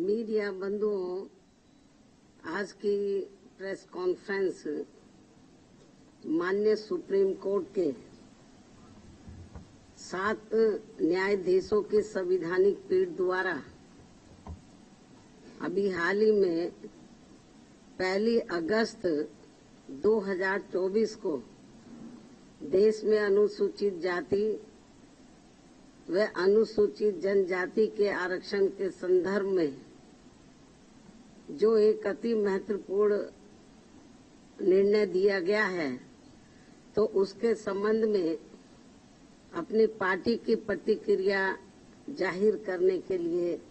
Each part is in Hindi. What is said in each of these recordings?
मीडिया बंधुओं, आज की प्रेस कॉन्फ्रेंस माननीय सुप्रीम कोर्ट के 7 न्यायाधीशों की संवैधानिक पीठ द्वारा अभी हाल ही में 1 अगस्त 2024 को देश में अनुसूचित जाति व अनुसूचित जनजाति के आरक्षण के संदर्भ में जो एक अति महत्वपूर्ण निर्णय दिया गया है, तो उसके संबंध में अपनी पार्टी की प्रतिक्रिया जाहिर करने के लिए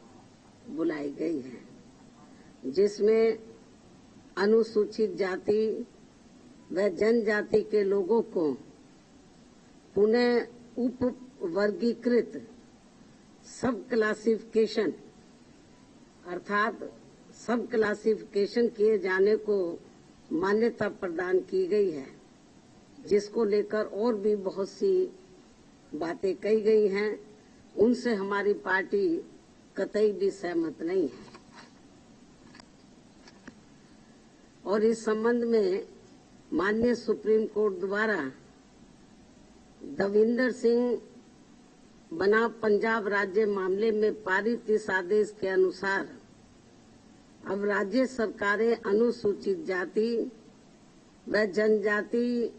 बुलाई गई है, जिसमें अनुसूचित जाति व जनजाति के लोगों को पुनः उप वर्गीकृत सब क्लासिफिकेशन अर्थात सब क्लासिफिकेशन किए जाने को मान्यता प्रदान की गई है, जिसको लेकर और भी बहुत सी बातें कही गई हैं। उनसे हमारी पार्टी कतई भी सहमत नहीं है और इस संबंध में माननीय सुप्रीम कोर्ट द्वारा दविंदर सिंह बनाम पंजाब राज्य मामले में पारित इस आदेश के अनुसार अब राज्य सरकारें अनुसूचित जाति व जनजाति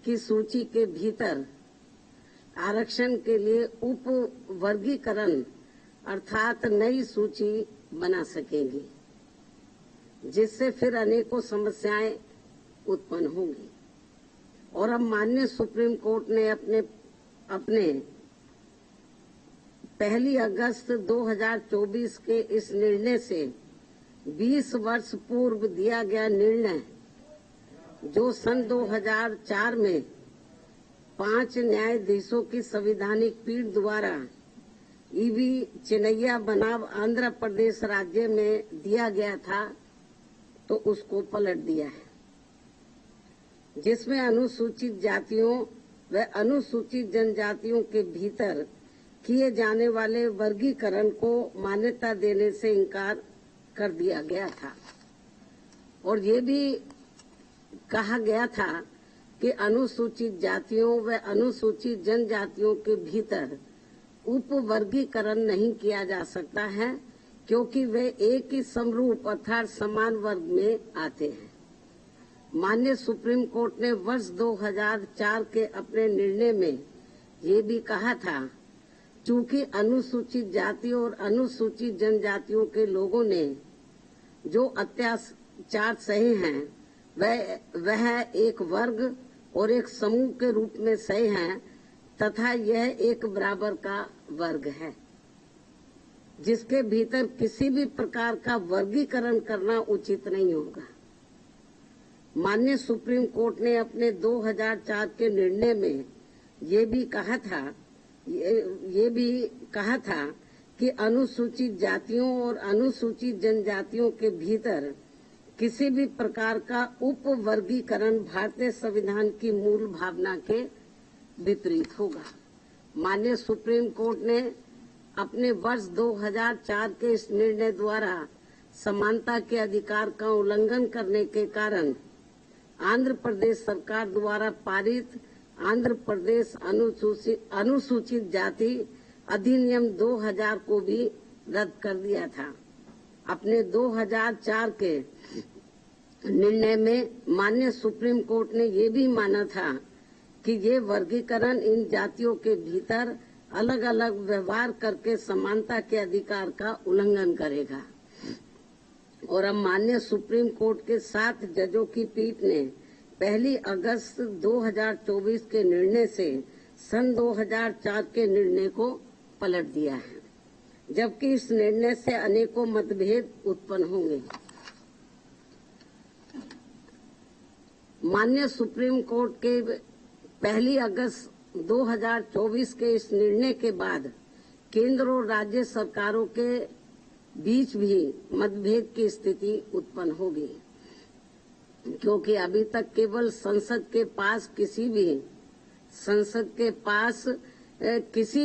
की सूची के भीतर आरक्षण के लिए उप वर्गीकरण अर्थात नई सूची बना सकेंगी, जिससे फिर अनेकों समस्याएं उत्पन्न होंगी। और अब माननीय सुप्रीम कोर्ट ने अपने 1 अगस्त 2024 के इस निर्णय से 20 वर्ष पूर्व दिया गया निर्णय, जो सन 2004 में 5 न्यायाधीशों की संवैधानिक पीठ द्वारा ईवी चिनैया बनाम आंध्र प्रदेश राज्य में दिया गया था, तो उसको पलट दिया है, जिसमें अनुसूचित जातियों व अनुसूचित जनजातियों के भीतर किए जाने वाले वर्गीकरण को मान्यता देने से इनकार कर दिया गया था। और ये भी कहा गया था कि अनुसूचित जातियों व अनुसूचित जनजातियों के भीतर उप वर्गीकरण नहीं किया जा सकता है, क्योंकि वे एक ही समरूप अर्थात समान वर्ग में आते हैं। माननीय सुप्रीम कोर्ट ने वर्ष 2004 के अपने निर्णय में ये भी कहा था, चूंकि अनुसूचित जाति और अनुसूचित जनजातियों के लोगों ने जो अत्याचार सहे हैं वह एक वर्ग और एक समूह के रूप में सहे हैं, तथा यह एक बराबर का वर्ग है, जिसके भीतर किसी भी प्रकार का वर्गीकरण करना उचित नहीं होगा। माननीय सुप्रीम कोर्ट ने अपने 2004 के निर्णय में ये भी कहा था कि अनुसूचित जातियों और अनुसूचित जनजातियों के भीतर किसी भी प्रकार का उप वर्गीकरण भारतीय संविधान की मूल भावना के विपरीत होगा। माननीय सुप्रीम कोर्ट ने अपने वर्ष 2004 के इस निर्णय द्वारा समानता के अधिकार का उल्लंघन करने के कारण आंध्र प्रदेश सरकार द्वारा पारित आंध्र प्रदेश अनुसूचित जाति अधिनियम 2000 को भी रद्द कर दिया था। अपने 2004 के निर्णय में माननीय सुप्रीम कोर्ट ने ये भी माना था कि ये वर्गीकरण इन जातियों के भीतर अलग अलग व्यवहार करके समानता के अधिकार का उल्लंघन करेगा। और अब माननीय सुप्रीम कोर्ट के 7 जजों की पीठ ने 1 अगस्त 2024 के निर्णय से सन 2004 के निर्णय को पलट दिया है, जबकि इस निर्णय से अनेकों मतभेद उत्पन्न होंगे। माननीय सुप्रीम कोर्ट के 1 अगस्त 2024 के इस निर्णय के बाद केंद्र और राज्य सरकारों के बीच भी मतभेद की स्थिति उत्पन्न होगी, क्योंकि अभी तक केवल संसद के पास किसी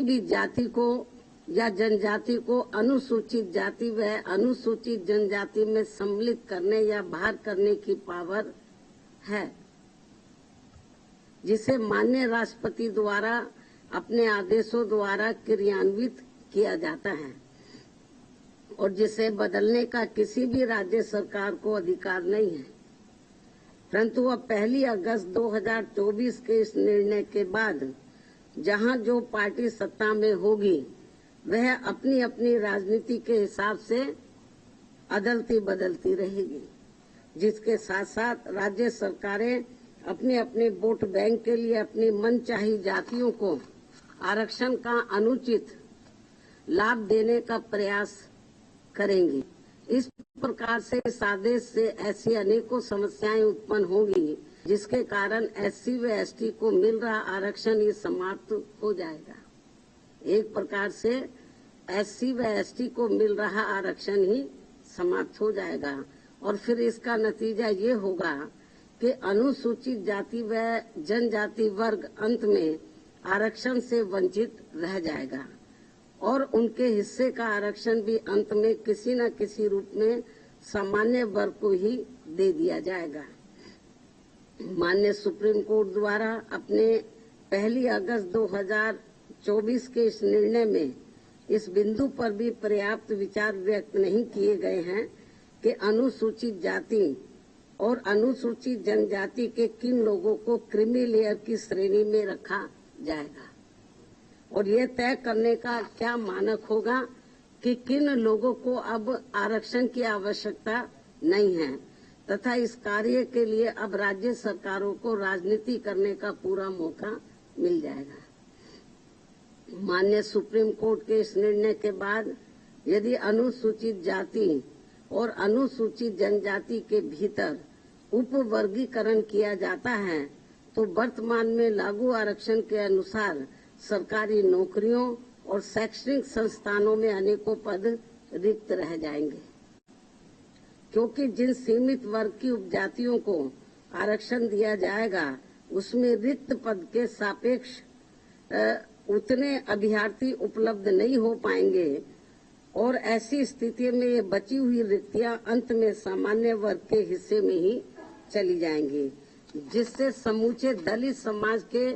भी जाति को या जनजाति को अनुसूचित जाति व अनुसूचित जनजाति में सम्मिलित करने या बाहर करने की पावर है, जिसे माननीय राष्ट्रपति द्वारा अपने आदेशों द्वारा क्रियान्वित किया जाता है और जिसे बदलने का किसी भी राज्य सरकार को अधिकार नहीं है। परंतु अब 1 अगस्त 2024 के इस निर्णय के बाद जहां जो पार्टी सत्ता में होगी वह अपनी अपनी राजनीति के हिसाब से अदलती बदलती रहेगी, जिसके साथ साथ राज्य सरकारें अपने अपने वोट बैंक के लिए अपनी मनचाही जातियों को आरक्षण का अनुचित लाभ देने का प्रयास करेंगी। इस प्रकार से इस आदेश से ऐसी अनेकों समस्याएं उत्पन्न होंगी, जिसके कारण SC व ST को मिल रहा आरक्षण ये समाप्त हो जाएगा। एक प्रकार से SC व ST को मिल रहा आरक्षण ही समाप्त हो जाएगा और फिर इसका नतीजा ये होगा कि अनुसूचित जाति व जनजाति वर्ग अंत में आरक्षण से वंचित रह जाएगा और उनके हिस्से का आरक्षण भी अंत में किसी न किसी रूप में सामान्य वर्ग को ही दे दिया जाएगा। माननीय सुप्रीम कोर्ट द्वारा अपने 1 अगस्त 2024 के इस निर्णय में इस बिंदु पर भी पर्याप्त विचार व्यक्त नहीं किए गए हैं कि अनुसूचित जाति और अनुसूचित जनजाति के किन लोगों को क्रीमी लेयर की श्रेणी में रखा जाएगा और ये तय करने का क्या मानक होगा कि किन लोगों को अब आरक्षण की आवश्यकता नहीं है तथा इस कार्य के लिए अब राज्य सरकारों को राजनीति करने का पूरा मौका मिल जाएगा। माननीय सुप्रीम कोर्ट के इस निर्णय के बाद यदि अनुसूचित जाति और अनुसूचित जनजाति के भीतर उपवर्गीकरण किया जाता है तो वर्तमान में लागू आरक्षण के अनुसार सरकारी नौकरियों और शैक्षणिक संस्थानों में अनेकों पद रिक्त रह जाएंगे, क्योंकि जिन सीमित वर्ग की उपजातियों को आरक्षण दिया जाएगा उसमें रिक्त पद के सापेक्ष उतने अभ्यर्थी उपलब्ध नहीं हो पाएंगे और ऐसी स्थिति में ये बची हुई रिक्तियां अंत में सामान्य वर्ग के हिस्से में ही चली जाएंगी, जिससे समूचे दलित समाज के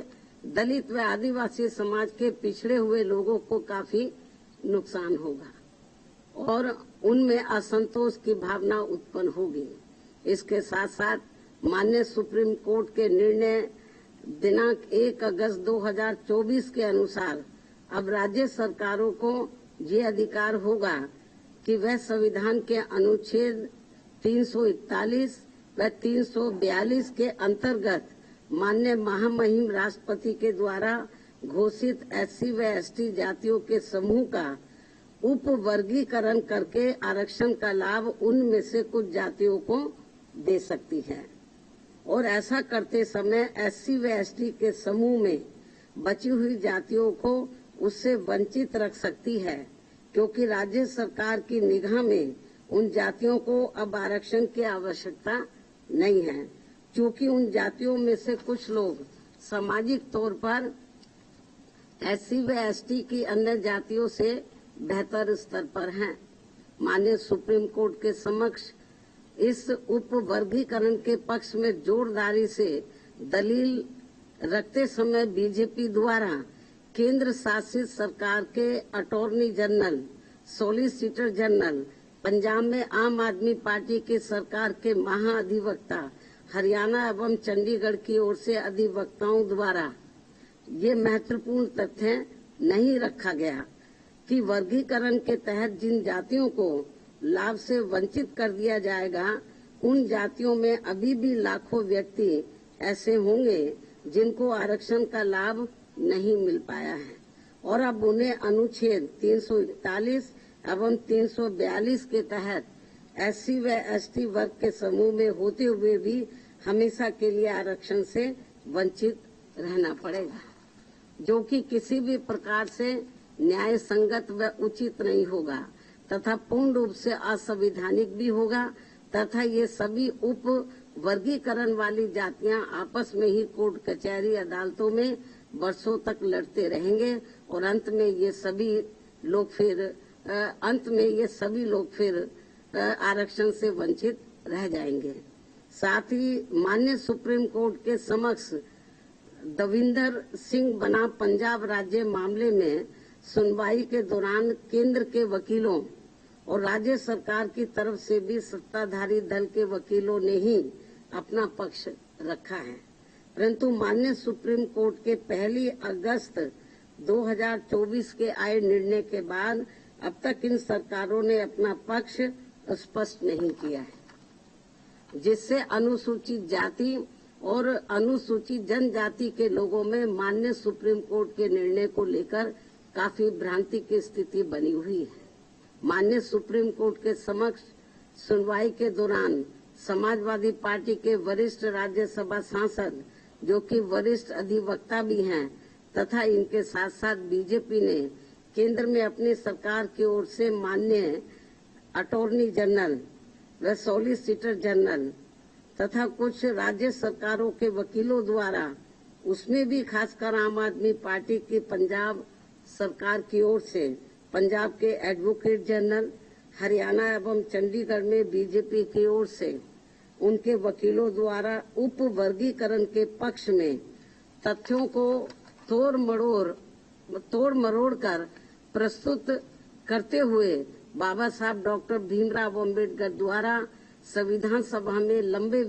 दलित व आदिवासी समाज के पिछड़े हुए लोगों को काफी नुकसान होगा और उनमें असंतोष की भावना उत्पन्न होगी। इसके साथ साथ माननीय सुप्रीम कोर्ट के निर्णय दिनांक 1 अगस्त 2024 के अनुसार अब राज्य सरकारों को ये अधिकार होगा कि वह संविधान के अनुच्छेद 341 व 342 के अंतर्गत माननीय महामहिम राष्ट्रपति के द्वारा घोषित SC व ST जातियों के समूह का उपवर्गीकरण करके आरक्षण का लाभ उनमें से कुछ जातियों को दे सकती है और ऐसा करते समय SC व ST के समूह में बची हुई जातियों को उससे वंचित रख सकती है, क्योंकि राज्य सरकार की निगाह में उन जातियों को अब आरक्षण की आवश्यकता नहीं है, क्योंकि उन जातियों में से कुछ लोग सामाजिक तौर पर SC व ST की अन्य जातियों से बेहतर स्तर पर हैं। माननीय सुप्रीम कोर्ट के समक्ष इस उपवर्गीकरण के पक्ष में जोरदारी से दलील रखते समय बीजेपी द्वारा केंद्र शासित सरकार के attorney general, solicitor general, Punjab में आम आदमी पार्टी की सरकार के महाअधिवक्ता, हरियाणा एवं चंडीगढ़ की ओर से अधिवक्ताओं द्वारा ये महत्वपूर्ण तथ्य नहीं रखा गया कि वर्गीकरण के तहत जिन जातियों को लाभ से वंचित कर दिया जाएगा उन जातियों में अभी भी लाखों व्यक्ति ऐसे होंगे जिनको आरक्षण का लाभ नहीं मिल पाया है और अब उन्हें अनुच्छेद 341 एवं 342 के तहत SC व ST वर्ग के समूह में होते हुए भी हमेशा के लिए आरक्षण से वंचित रहना पड़ेगा, जो कि किसी भी प्रकार से न्याय संगत व उचित नहीं होगा तथा पूर्ण रूप से असंवैधानिक भी होगा तथा ये सभी उप वर्गीकरण वाली जातियां आपस में ही कोर्ट कचहरी अदालतों में वर्षों तक लड़ते रहेंगे और अंत में ये सभी लोग फिर अंत में ये सभी लोग फिर आरक्षण से वंचित रह जाएंगे। साथ ही माननीय सुप्रीम कोर्ट के समक्ष दविंदर सिंह बनाम पंजाब राज्य मामले में सुनवाई के दौरान केंद्र के वकीलों और राज्य सरकार की तरफ से भी सत्ताधारी दल के वकीलों ने ही अपना पक्ष रखा है, परंतु माननीय सुप्रीम कोर्ट के 1 अगस्त 2024 के आए निर्णय के बाद अब तक इन सरकारों ने अपना पक्ष स्पष्ट नहीं किया है, जिससे अनुसूचित जाति और अनुसूचित जनजाति के लोगों में माननीय सुप्रीम कोर्ट के निर्णय को लेकर काफी भ्रांति की स्थिति बनी हुई है। माननीय सुप्रीम कोर्ट के समक्ष सुनवाई के दौरान समाजवादी पार्टी के वरिष्ठ राज्यसभा सांसद, जो कि वरिष्ठ अधिवक्ता भी हैं, तथा इनके साथ साथ बीजेपी ने केंद्र में अपनी सरकार की ओर से माननीय अटॉर्नी जनरल व सॉलिसिटर जनरल तथा कुछ राज्य सरकारों के वकीलों द्वारा, उसमें भी खासकर आम आदमी पार्टी की पंजाब सरकार की ओर से पंजाब के एडवोकेट जनरल, हरियाणा एवं चंडीगढ़ में बीजेपी की ओर से उनके वकीलों द्वारा उप वर्गीकरण के पक्ष में तथ्यों को तोड़ मरोड़ कर प्रस्तुत करते हुए बाबा साहब डॉक्टर भीमराव अम्बेडकर द्वारा संविधान सभा में लंबे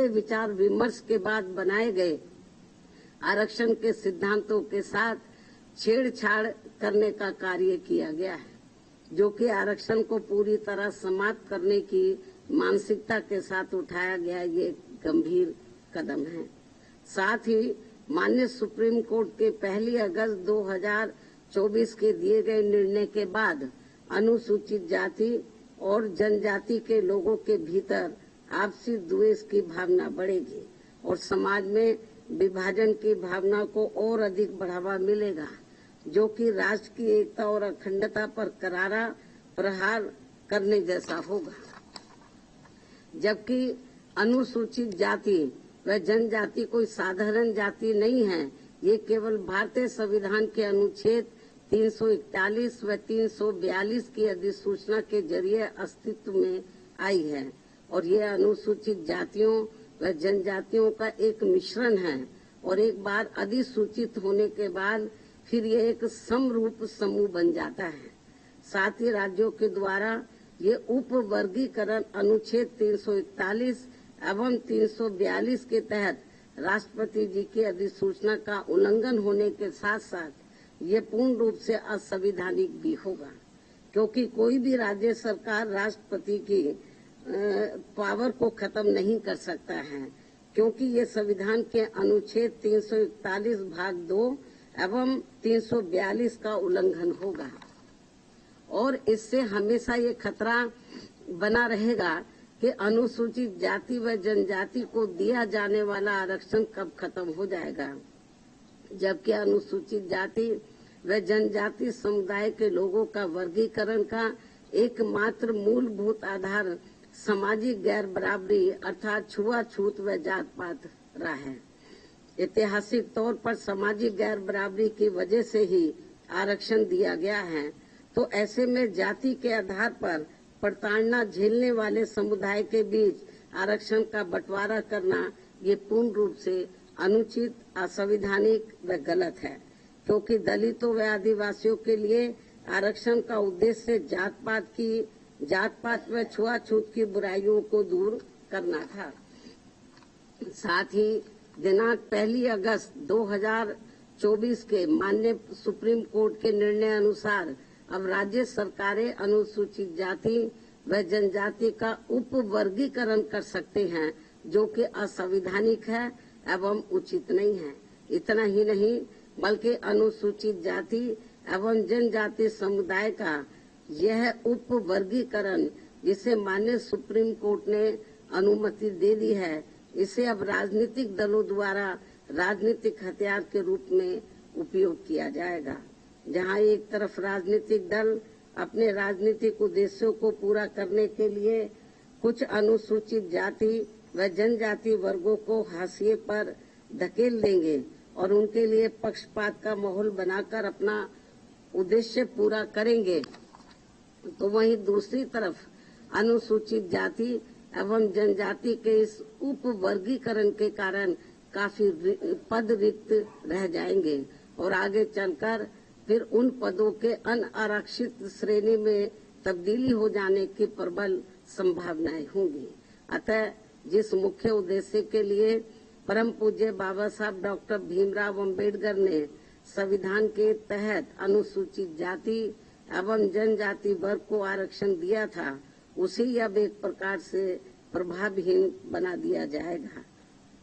विचार विमर्श के बाद बनाए गए आरक्षण के सिद्धांतों के साथ छेड़छाड़ करने का कार्य किया गया है, जो कि आरक्षण को पूरी तरह समाप्त करने की मानसिकता के साथ उठाया गया ये गंभीर कदम है। साथ ही माननीय सुप्रीम कोर्ट के 1 अगस्त 2024 के दिए गए निर्णय के बाद अनुसूचित जाति और जनजाति के लोगों के भीतर आपसी द्वेष की भावना बढ़ेगी और समाज में विभाजन की भावना को और अधिक बढ़ावा मिलेगा, जो कि राष्ट्र की एकता और अखंडता पर करारा प्रहार करने जैसा होगा। जबकि अनुसूचित जाति व जनजाति कोई साधारण जाति नहीं है, ये केवल भारतीय संविधान के अनुच्छेद 341 व 342 की अधिसूचना के जरिए अस्तित्व में आई है और ये अनुसूचित जातियों व जनजातियों का एक मिश्रण है और एक बार अधिसूचित होने के बाद फिर ये एक समरूप समूह बन जाता है। साथ ही राज्यों के द्वारा ये उप वर्गीकरण अनुच्छेद 341 एवं 342 के तहत राष्ट्रपति जी की अधिसूचना का उल्लंघन होने के साथ साथ ये पूर्ण रूप से असंवैधानिक भी होगा, क्योंकि कोई भी राज्य सरकार राष्ट्रपति की पावर को खत्म नहीं कर सकता है, क्योंकि ये संविधान के अनुच्छेद 341 भाग 2 एवं 342 का उल्लंघन होगा और इससे हमेशा ये खतरा बना रहेगा कि अनुसूचित जाति व जनजाति को दिया जाने वाला आरक्षण कब खत्म हो जाएगा, जबकि अनुसूचित जाति व जनजाति समुदाय के लोगों का वर्गीकरण का एकमात्र मूलभूत आधार सामाजिक गैर बराबरी अर्थात छुआछूत व जात पात रहा है। ऐतिहासिक तौर पर सामाजिक गैर बराबरी की वजह से ही आरक्षण दिया गया है, तो ऐसे में जाति के आधार पर प्रताड़ना झेलने वाले समुदाय के बीच आरक्षण का बंटवारा करना ये पूर्ण रूप से अनुचित, असंवैधानिक व गलत है, क्योंकि दलितों व आदिवासियों के लिए आरक्षण का उद्देश्य जात पात व छुआछूत की बुराइयों को दूर करना था। साथ ही दिनांक 1 अगस्त 2024 के माननीय सुप्रीम कोर्ट के निर्णय अनुसार अब राज्य सरकारें अनुसूचित जाति व जनजाति का उप वर्गीकरण कर सकते हैं, जो कि असंवैधानिक है एवं उचित नहीं है। इतना ही नहीं बल्कि अनुसूचित जाति एवं जनजाति समुदाय का यह उप वर्गीकरण, जिसे माननीय सुप्रीम कोर्ट ने अनुमति दे दी है, इसे अब राजनीतिक दलों द्वारा राजनीतिक हथियार के रूप में उपयोग किया जाएगा। जहां एक तरफ राजनीतिक दल अपने राजनीतिक उद्देश्यों को पूरा करने के लिए कुछ अनुसूचित जाति व जनजाति वर्गों को हाशिए पर धकेल देंगे और उनके लिए पक्षपात का माहौल बनाकर अपना उद्देश्य पूरा करेंगे, तो वहीं दूसरी तरफ अनुसूचित जाति एवं जनजाति के इस उप वर्गीकरण के कारण काफी पद रिक्त रह जाएंगे और आगे चलकर फिर उन पदों के अनारक्षित श्रेणी में तब्दीली हो जाने की प्रबल संभावनाएं होंगी। अतः जिस मुख्य उद्देश्य के लिए परम पूज्य बाबा साहब डॉक्टर भीमराव अंबेडकर ने संविधान के तहत अनुसूचित जाति एवं जनजाति वर्ग को आरक्षण दिया था, उसी अब एक प्रकार से प्रभावहीन बना दिया जाएगा,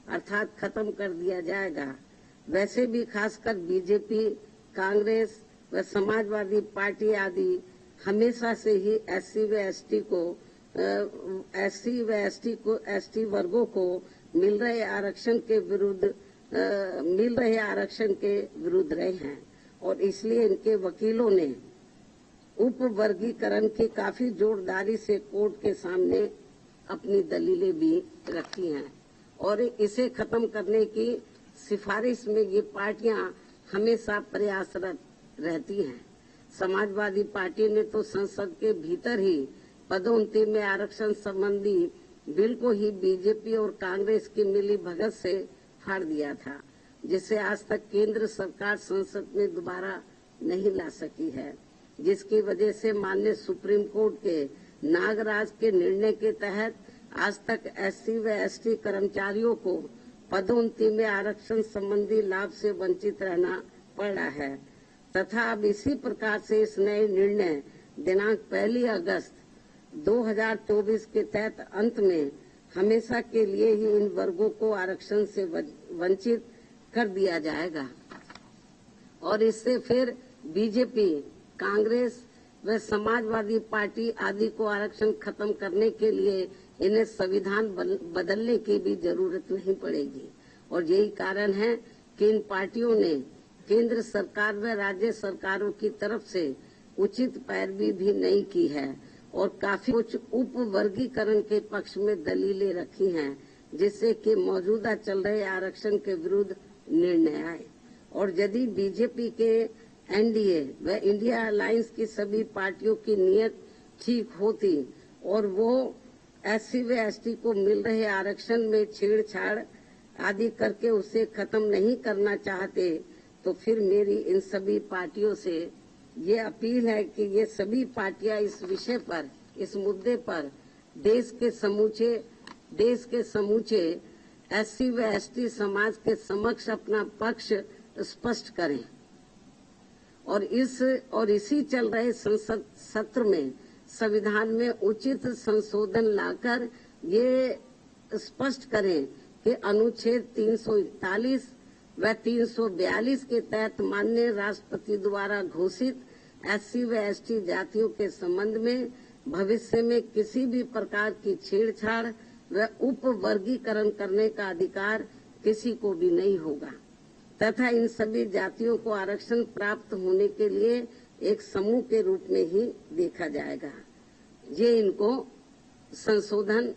अर्थात खत्म कर दिया जाएगा। वैसे भी खासकर बीजेपी, कांग्रेस व समाजवादी पार्टी आदि हमेशा से ही एसटी वर्गों को मिल रहे आरक्षण के विरुद्ध रहे हैं और इसलिए इनके वकीलों ने उप वर्गीकरण की काफी जोरदारी से कोर्ट के सामने अपनी दलीलें भी रखी हैं और इसे खत्म करने की सिफारिश में ये पार्टियां हमेशा प्रयासरत रहती हैं। समाजवादी पार्टी ने तो संसद के भीतर ही पदोन्नति में आरक्षण संबंधी बिल को ही बीजेपी और कांग्रेस की मिली भगत से फाड़ दिया था, जिसे आज तक केंद्र सरकार संसद में दोबारा नहीं ला सकी है, जिसकी वजह से माननीय सुप्रीम कोर्ट के नागराज के निर्णय के तहत आज तक एससी व एसटी कर्मचारियों को पदोन्नति में आरक्षण संबंधी लाभ से वंचित रहना पड़ रहा है तथा अब इसी प्रकार से इस नए निर्णय दिनांक 1 अगस्त 2024 के तहत अंत में हमेशा के लिए ही इन वर्गों को आरक्षण से वंचित कर दिया जाएगा और इससे फिर बीजेपी, कांग्रेस व समाजवादी पार्टी आदि को आरक्षण खत्म करने के लिए इन्हें संविधान बदलने की भी जरूरत नहीं पड़ेगी। और यही कारण है कि इन पार्टियों ने केंद्र सरकार व राज्य सरकारों की तरफ से उचित पैरवी भी नहीं की है और काफी कुछ उप वर्गीकरण के पक्ष में दलीलें रखी हैं, जिससे कि मौजूदा चल रहे आरक्षण के विरुद्ध निर्णय आए। और यदि बीजेपी के एनडीए व इंडिया अलायंस की सभी पार्टियों की नीयत ठीक होती और वो एससी व एसटी को मिल रहे आरक्षण में छेड़छाड़ आदि करके उसे खत्म नहीं करना चाहते, तो फिर मेरी इन सभी पार्टियों से ये अपील है कि ये सभी पार्टियां इस विषय पर, इस मुद्दे पर देश के समूचे एससी व एसटी समाज के समक्ष अपना पक्ष स्पष्ट करें और इसी चल रहे संसद सत्र में संविधान में उचित संशोधन लाकर ये स्पष्ट करें कि अनुच्छेद 341 व 342 के तहत माननीय राष्ट्रपति द्वारा घोषित एससी व एसटी जातियों के संबंध में भविष्य में किसी भी प्रकार की छेड़छाड़ व उप वर्गीकरण करने का अधिकार किसी को भी नहीं होगा तथा इन सभी जातियों को आरक्षण प्राप्त होने के लिए एक समूह के रूप में ही देखा जाएगा। ये इनको संशोधन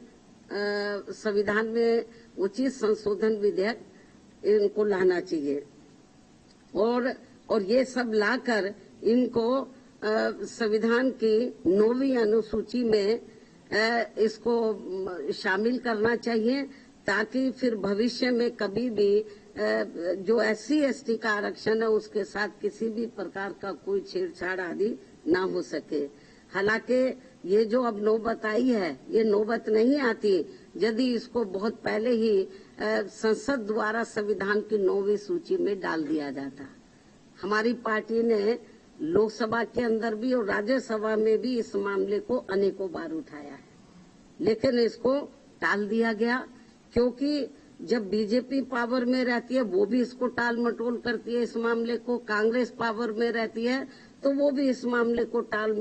संविधान में उचित संशोधन विधेयक इनको लाना चाहिए और ये सब लाकर इनको संविधान की 9वीं अनुसूची में इसको शामिल करना चाहिए ताकि फिर भविष्य में कभी भी जो एससी एसटी का आरक्षण है उसके साथ किसी भी प्रकार का कोई छेड़छाड़ आदि ना हो सके। हालांकि ये जो अब नौबत आई है, ये नौबत नहीं आती यदि इसको बहुत पहले ही संसद द्वारा संविधान की 9वीं सूची में डाल दिया जाता। हमारी पार्टी ने लोकसभा के अंदर भी और राज्यसभा में भी इस मामले को अनेकों बार उठाया है, लेकिन इसको टाल दिया गया क्योंकि जब बीजेपी पावर में रहती है वो भी इसको टाल मटोल करती है। इस मामले को कांग्रेस पावर में रहती है तो वो भी इस मामले को टाल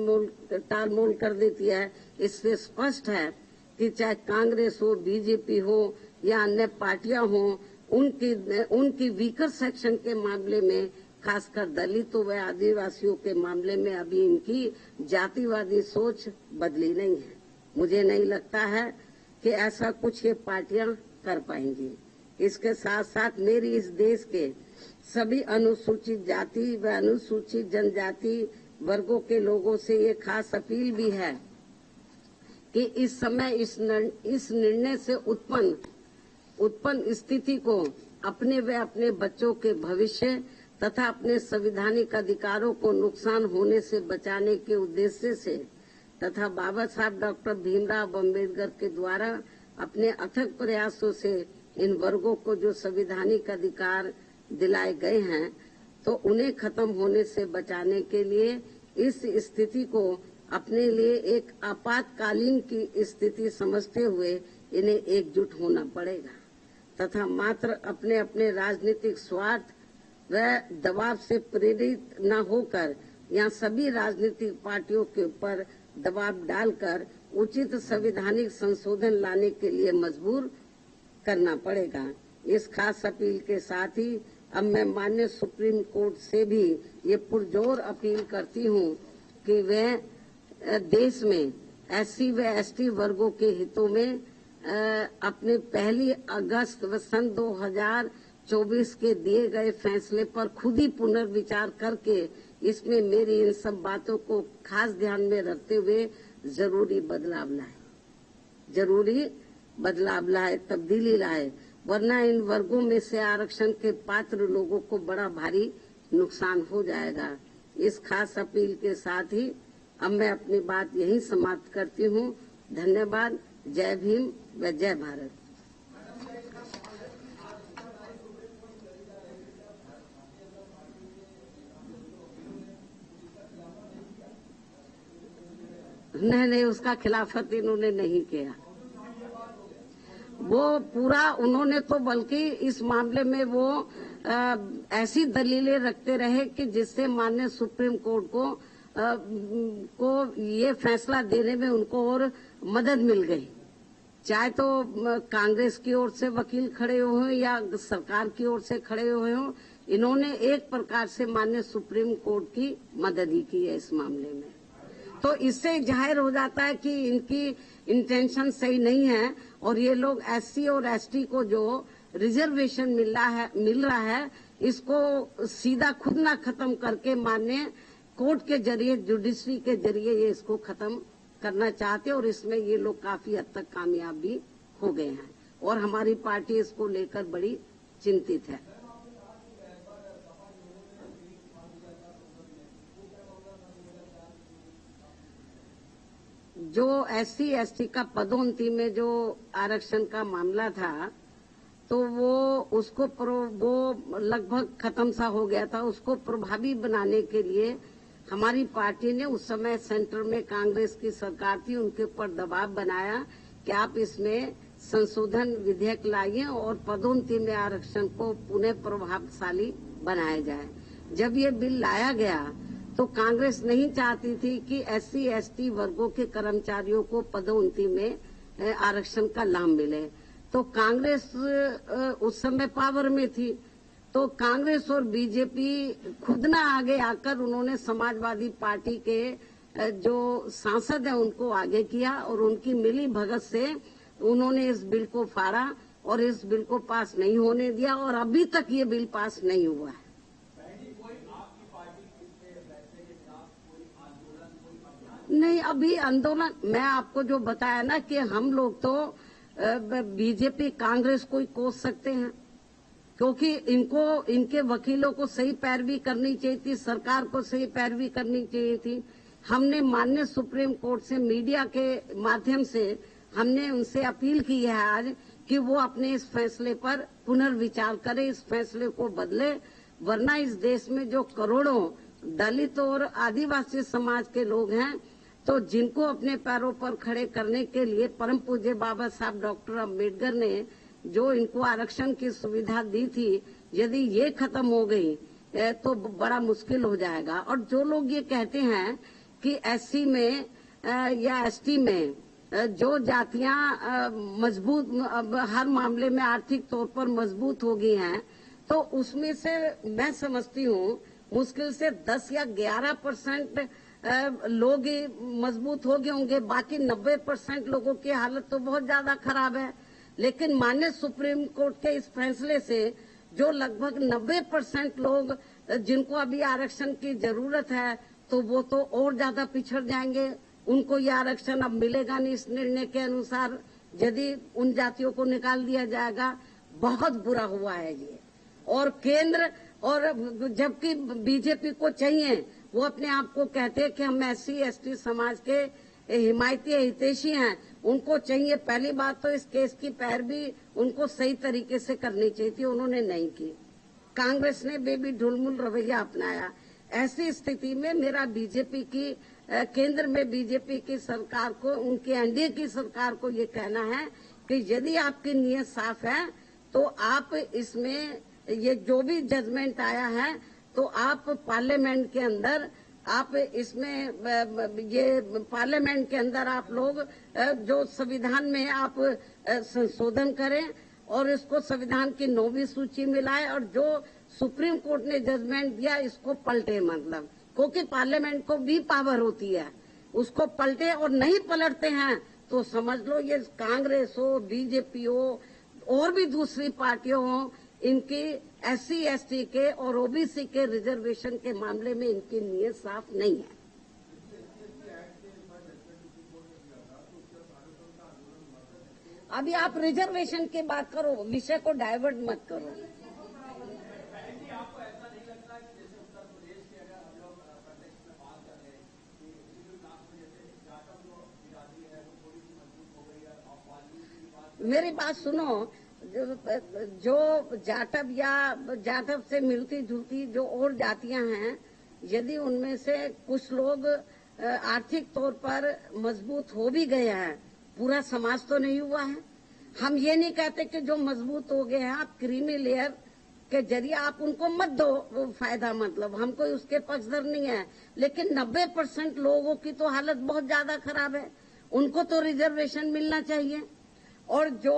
मोल कर देती है। इससे स्पष्ट है कि चाहे कांग्रेस हो, बीजेपी हो या अन्य पार्टियां हो, उनकी वीकर सेक्शन के मामले में, खासकर दलितों व आदिवासियों के मामले में अभी इनकी जातिवादी सोच बदली नहीं है। मुझे नहीं लगता है कि ऐसा कुछ ये पार्टियां कर पाएंगी। इसके साथ साथ मेरी इस देश के सभी अनुसूचित जाति व अनुसूचित जनजाति वर्गों के लोगों से ये खास अपील भी है कि इस समय इस निर्णय से उत्पन्न स्थिति को अपने व अपने बच्चों के भविष्य तथा अपने संवैधानिक अधिकारों को नुकसान होने से बचाने के उद्देश्य से तथा बाबा साहब डॉक्टर भीमराव अम्बेडकर के द्वारा अपने अथक प्रयासों से इन वर्गों को जो संवैधानिक अधिकार दिलाए गए हैं, तो उन्हें खत्म होने से बचाने के लिए इस स्थिति को अपने लिए एक आपातकालीन की स्थिति समझते हुए इन्हें एकजुट होना पड़ेगा तथा मात्र अपने अपने राजनीतिक स्वार्थ व दबाव से प्रेरित न होकर यहाँ सभी राजनीतिक पार्टियों के ऊपर दबाव डालकर उचित संवैधानिक संशोधन लाने के लिए मजबूर करना पड़ेगा। इस खास अपील के साथ ही अब मैं माननीय सुप्रीम कोर्ट से भी ये पुरजोर अपील करती हूँ कि वह देश में SC व ST वर्गों के हितों में अपने 1 अगस्त सन 2024 के दिए गए फैसले पर खुद ही पुनर्विचार करके इसमें मेरी इन सब बातों को खास ध्यान में रखते हुए जरूरी बदलाव लाए, तब्दीली लाए, वरना इन वर्गों में से आरक्षण के पात्र लोगों को बड़ा भारी नुकसान हो जाएगा। इस खास अपील के साथ ही अब मैं अपनी बात यहीं समाप्त करती हूँ। धन्यवाद। जय भीम व जय भारत। नहीं, उसका खिलाफत इन्होंने नहीं किया। वो पूरा उन्होंने तो बल्कि इस मामले में वो ऐसी दलीलें रखते रहे कि जिससे माननीय सुप्रीम कोर्ट को ये फैसला देने में उनको और मदद मिल गई। चाहे तो कांग्रेस की ओर से वकील खड़े हुए या सरकार की ओर से खड़े हुए हों, इन्होंने एक प्रकार से माननीय सुप्रीम कोर्ट की मदद ही की है इस मामले में। तो इससे जाहिर हो जाता है कि इनकी इंटेंशन सही नहीं है और ये लोग SC और ST को जो रिजर्वेशन मिल रहा है इसको सीधा खुद ना खत्म करके माननीय कोर्ट के जरिए, जुडिशरी के जरिए ये इसको खत्म करना चाहते हैं और इसमें ये लोग काफी हद तक कामयाब भी हो गए हैं और हमारी पार्टी इसको लेकर बड़ी चिंतित है। जो SC ST का पदोन्नति में जो आरक्षण का मामला था, तो वो लगभग खत्म सा हो गया था। उसको प्रभावी बनाने के लिए हमारी पार्टी ने उस समय सेंटर में कांग्रेस की सरकार थी, उनके ऊपर दबाव बनाया कि आप इसमें संशोधन विधेयक लाइए और पदोन्नति में आरक्षण को पुनः प्रभावशाली बनाया जाए। जब ये बिल लाया गया तो कांग्रेस नहीं चाहती थी कि SC ST वर्गों के कर्मचारियों को पदोन्नति में आरक्षण का लाभ मिले। तो कांग्रेस उस समय पावर में थी, तो कांग्रेस और बीजेपी खुद ना आगे आकर उन्होंने समाजवादी पार्टी के जो सांसद हैं उनको आगे किया और उनकी मिली भगत से उन्होंने इस बिल को फाड़ा और इस बिल को पास नहीं होने दिया और अभी तक ये बिल पास नहीं हुआ है। नहीं, अभी आंदोलन मैं आपको जो बताया ना कि हम लोग तो बीजेपी कांग्रेस को ही कोस सकते हैं, क्योंकि इनके वकीलों को सही पैरवी करनी चाहिए थी, सरकार को सही पैरवी करनी चाहिए थी। हमने माननीय सुप्रीम कोर्ट से मीडिया के माध्यम से हमने उनसे अपील की है आज कि वो अपने इस फैसले पर पुनर्विचार करें, इस फैसले को बदले, वरना इस देश में जो करोड़ों दलित और आदिवासी समाज के लोग हैं, तो जिनको अपने पैरों पर खड़े करने के लिए परम पूज्य बाबा साहब डॉक्टर अम्बेडकर ने जो इनको आरक्षण की सुविधा दी थी, यदि ये खत्म हो गई तो बड़ा मुश्किल हो जाएगा। और जो लोग ये कहते हैं कि SC में या ST में जो जातियां मजबूत हर मामले में आर्थिक तौर पर मजबूत हो गई हैं, तो उसमें से मैं समझती हूँ मुश्किल से 10 या 11% लोग मजबूत हो गए होंगे, बाकी 90% लोगों की हालत तो बहुत ज्यादा खराब है। लेकिन माननीय सुप्रीम कोर्ट के इस फैसले से जो लगभग 90% लोग जिनको अभी आरक्षण की जरूरत है तो वो तो और ज्यादा पिछड़ जाएंगे। उनको ये आरक्षण अब मिलेगा नहीं। इस निर्णय के अनुसार यदि उन जातियों को निकाल दिया जाएगा, बहुत बुरा हुआ है ये। और केंद्र और जबकि बीजेपी को चाहिए, वो अपने आप को कहते हैं कि हम SC/ST समाज के हिमायती हितैषी हैं, उनको चाहिए पहली बात तो इस केस की पैरवी उनको सही तरीके से करनी चाहिए थी, उन्होंने नहीं की। कांग्रेस ने बेबी ढुलमुल रवैया अपनाया। ऐसी स्थिति में मेरा बीजेपी की केंद्र में बीजेपी की सरकार को, उनके एनडीए की सरकार को ये कहना है कि यदि आपकी नीयत साफ है तो आप इसमें ये जो भी जजमेंट आया है तो आप पार्लियामेंट के अंदर आप इसमें ये पार्लियामेंट के अंदर आप लोग जो संविधान में आप संशोधन करें और इसको संविधान की 9वीं सूची में लाए और जो सुप्रीम कोर्ट ने जजमेंट दिया इसको पलटे, मतलब क्योंकि पार्लियामेंट को भी पावर होती है, उसको पलटे। और नहीं पलटते हैं तो समझ लो ये कांग्रेस हो, बीजेपी हो और भी दूसरी पार्टियों हो, इनकी SC/ST के और OBC के रिजर्वेशन के मामले में इनकी नीयत साफ नहीं है। अभी आप रिजर्वेशन की बात करो, विषय को डाइवर्ट मत करो। मेरी बात सुनो, जो जाटव या जाटव से मिलती जुलती जो और जातियां हैं, यदि उनमें से कुछ लोग आर्थिक तौर पर मजबूत हो भी गए हैं, पूरा समाज तो नहीं हुआ है। हम ये नहीं कहते कि जो मजबूत हो गए हैं आप क्रीमी लेयर के जरिए आप उनको मत दो फायदा, मतलब हम कोई उसके पक्षधर नहीं है, लेकिन 90% लोगों की तो हालत बहुत ज्यादा खराब है, उनको तो रिजर्वेशन मिलना चाहिए। और जो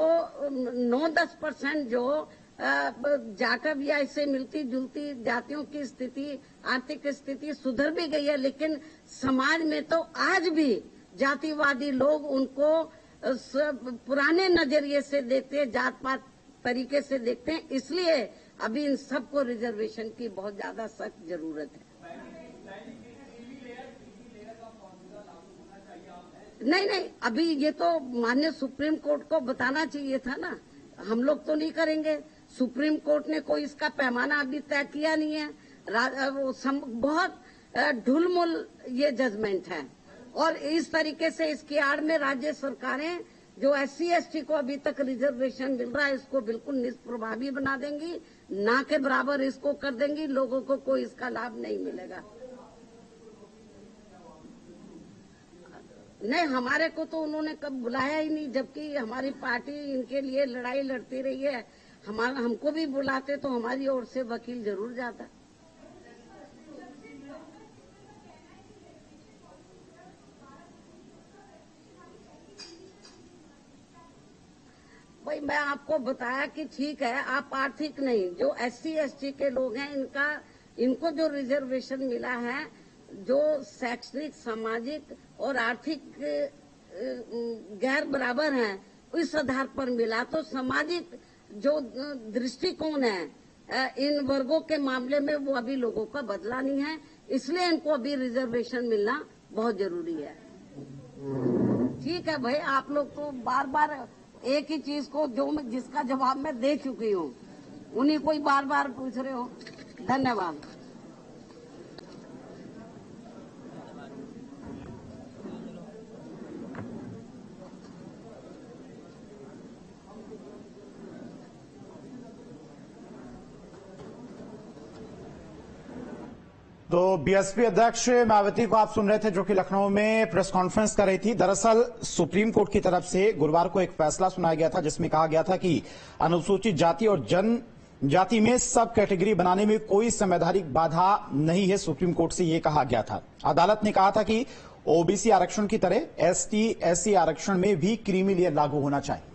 9-10% जो जाटव या इससे मिलती जुलती जातियों की स्थिति, आर्थिक स्थिति सुधर भी गई है, लेकिन समाज में तो आज भी जातिवादी लोग उनको पुराने नजरिए से देखते हैं, जात पात तरीके से देखते हैं। इसलिए अभी इन सबको रिजर्वेशन की बहुत ज्यादा सख्त जरूरत है। नहीं, अभी ये तो माननीय सुप्रीम कोर्ट को बताना चाहिए था ना, हम लोग तो नहीं करेंगे। सुप्रीम कोर्ट ने कोई इसका पैमाना अभी तय किया नहीं है। बहुत ढुलमुल ये जजमेंट है और इस तरीके से इसकी आड़ में राज्य सरकारें जो SC/ST को अभी तक रिजर्वेशन मिल रहा है इसको बिल्कुल निष्प्रभावी बना देंगी, ना के बराबर इसको कर देंगी, लोगों को कोई इसका लाभ नहीं मिलेगा। नहीं, हमारे को तो उन्होंने कब बुलाया ही नहीं, जबकि हमारी पार्टी इनके लिए लड़ाई लड़ती रही है। हमको भी बुलाते तो हमारी ओर से वकील जरूर जाता। भाई मैं आपको बताया कि ठीक है, आप आर्थिक नहीं, जो SC/ST के लोग हैं इनको जो रिजर्वेशन मिला है, जो शैक्षणिक, सामाजिक और आर्थिक गैर बराबर हैं, इस आधार पर मिला। तो सामाजिक जो दृष्टिकोण है इन वर्गों के मामले में वो अभी लोगों का बदला नहीं है, इसलिए इनको अभी रिजर्वेशन मिलना बहुत जरूरी है। ठीक है भाई, आप लोग तो बार बार एक ही चीज को जिसका जवाब मैं दे चुकी हूँ उन्हीं को ही बार बार पूछ रहे हो। धन्यवाद। तो बीएसपी अध्यक्ष मायावती को आप सुन रहे थे, जो कि लखनऊ में प्रेस कॉन्फ्रेंस कर रही थी। दरअसल सुप्रीम कोर्ट की तरफ से गुरुवार को एक फैसला सुनाया गया था जिसमें कहा गया था कि अनुसूचित जाति और जनजाति में सब कैटेगरी बनाने में कोई संवैधानिक बाधा नहीं है। सुप्रीम कोर्ट से यह कहा गया था। अदालत ने कहा था कि ओबीसी आरक्षण की तरह ST/SC आरक्षण में भी क्रीमी लेयर लागू होना चाहिए।